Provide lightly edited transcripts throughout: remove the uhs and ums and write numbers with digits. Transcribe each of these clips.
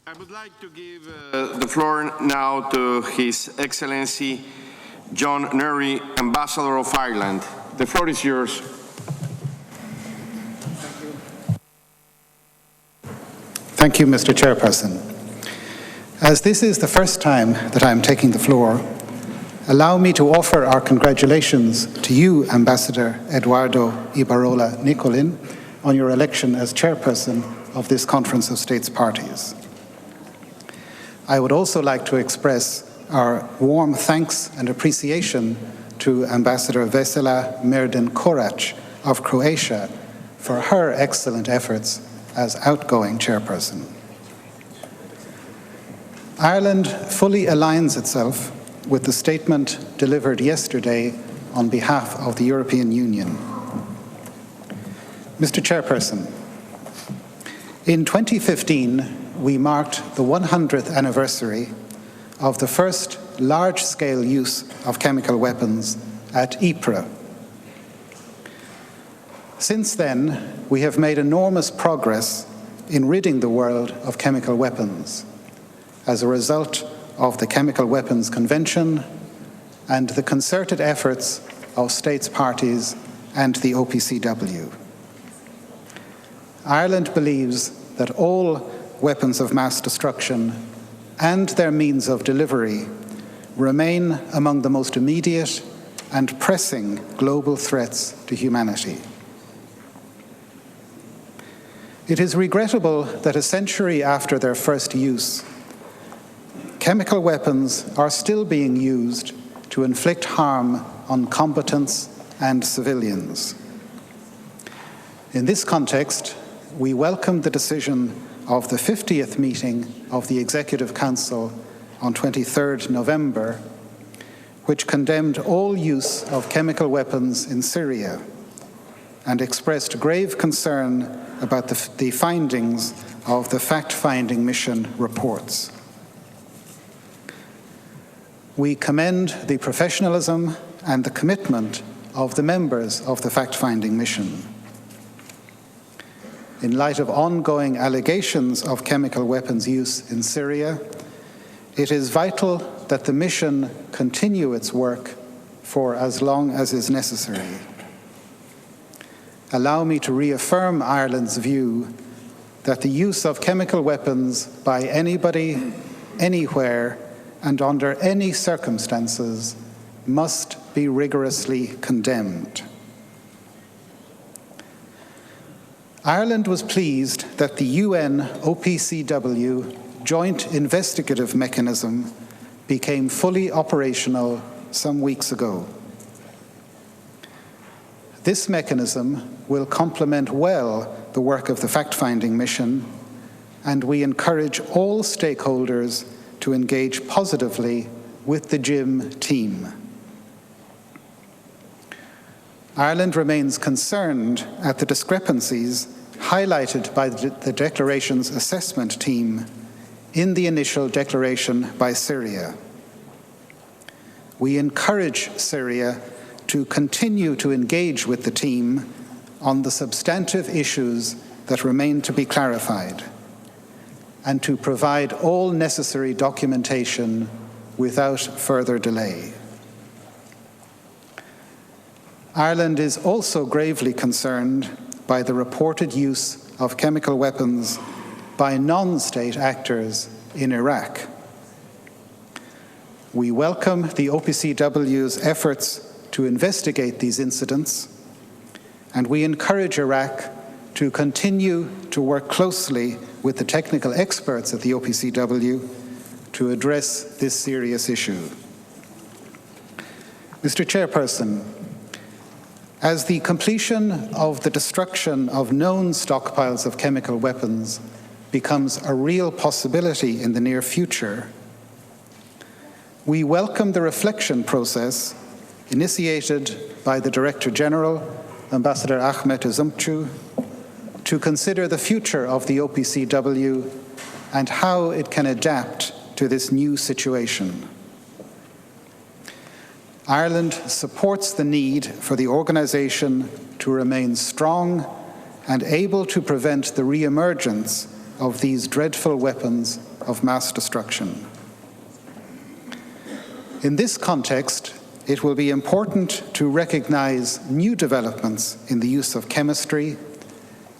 I would like to give the floor now to His Excellency John Neri, Ambassador of Ireland. The floor is yours. Thank you, Mr. Chairperson. As this is the first time that I am taking the floor, allow me to offer our congratulations to you, Ambassador Eduardo Ibarrola Nicolin, on your election as chairperson of this Conference of States Parties. I would also like to express our warm thanks and appreciation to Ambassador Vesela Merdin-Korac of Croatia for her excellent efforts as outgoing chairperson. Ireland fully aligns itself with the statement delivered yesterday on behalf of the European Union. Mr. Chairperson, in 2015, we marked the 100th anniversary of the first large-scale use of chemical weapons at Ypres. Since then, we have made enormous progress in ridding the world of chemical weapons as a result of the Chemical Weapons Convention and the concerted efforts of states parties and the OPCW. Ireland believes that all weapons of mass destruction and their means of delivery remain among the most immediate and pressing global threats to humanity. It is regrettable that a century after their first use, chemical weapons are still being used to inflict harm on combatants and civilians. In this context, we welcome the decision of the 50th meeting of the Executive Council on 23rd November, which condemned all use of chemical weapons in Syria and expressed grave concern about the findings of the fact-finding mission reports. We commend the professionalism and the commitment of the members of the fact-finding mission. In light of ongoing allegations of chemical weapons use in Syria, it is vital that the mission continue its work for as long as is necessary. Allow me to reaffirm Ireland's view that the use of chemical weapons by anybody, anywhere, and under any circumstances must be rigorously condemned. Ireland was pleased that the UN OPCW Joint Investigative Mechanism became fully operational some weeks ago. This mechanism will complement well the work of the fact-finding mission, and we encourage all stakeholders to engage positively with the JIM team. Ireland remains concerned at the discrepancies highlighted by the Declaration's assessment team in the initial declaration by Syria. We encourage Syria to continue to engage with the team on the substantive issues that remain to be clarified and to provide all necessary documentation without further delay. Ireland is also gravely concerned by the reported use of chemical weapons by non-state actors in Iraq. We welcome the OPCW's efforts to investigate these incidents, and we encourage Iraq to continue to work closely with the technical experts at the OPCW to address this serious issue. Mr. Chairperson, as the completion of the destruction of known stockpiles of chemical weapons becomes a real possibility in the near future, we welcome the reflection process initiated by the Director General, Ambassador Ahmet Özümcü, to consider the future of the OPCW and how it can adapt to this new situation. Ireland supports the need for the organisation to remain strong and able to prevent the re-emergence of these dreadful weapons of mass destruction. In this context, it will be important to recognize new developments in the use of chemistry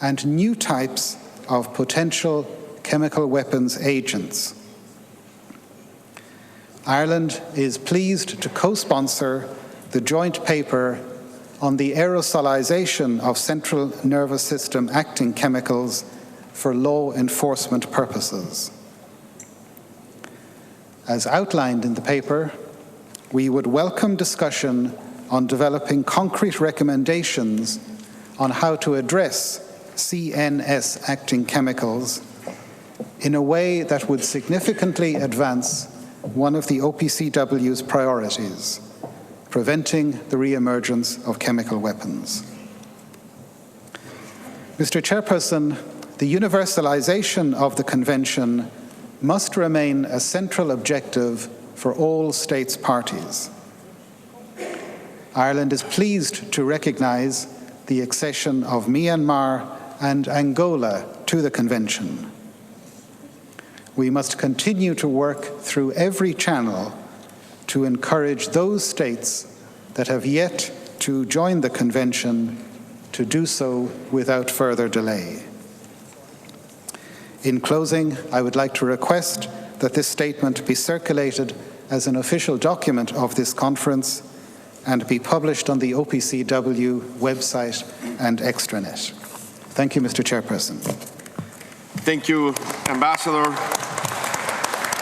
and new types of potential chemical weapons agents. Ireland is pleased to co-sponsor the joint paper on the aerosolization of central nervous system acting chemicals for law enforcement purposes. As outlined in the paper, we would welcome discussion on developing concrete recommendations on how to address CNS acting chemicals in a way that would significantly advance one of the OPCW's priorities, preventing the re-emergence of chemical weapons. Mr. Chairperson, the universalization of the Convention must remain a central objective for all states parties. Ireland is pleased to recognize the accession of Myanmar and Angola to the Convention. We must continue to work through every channel to encourage those states that have yet to join the Convention to do so without further delay. In closing, I would like to request that this statement be circulated as an official document of this conference and be published on the OPCW website and extranet. Thank you, Mr. Chairperson. Thank you, Ambassador.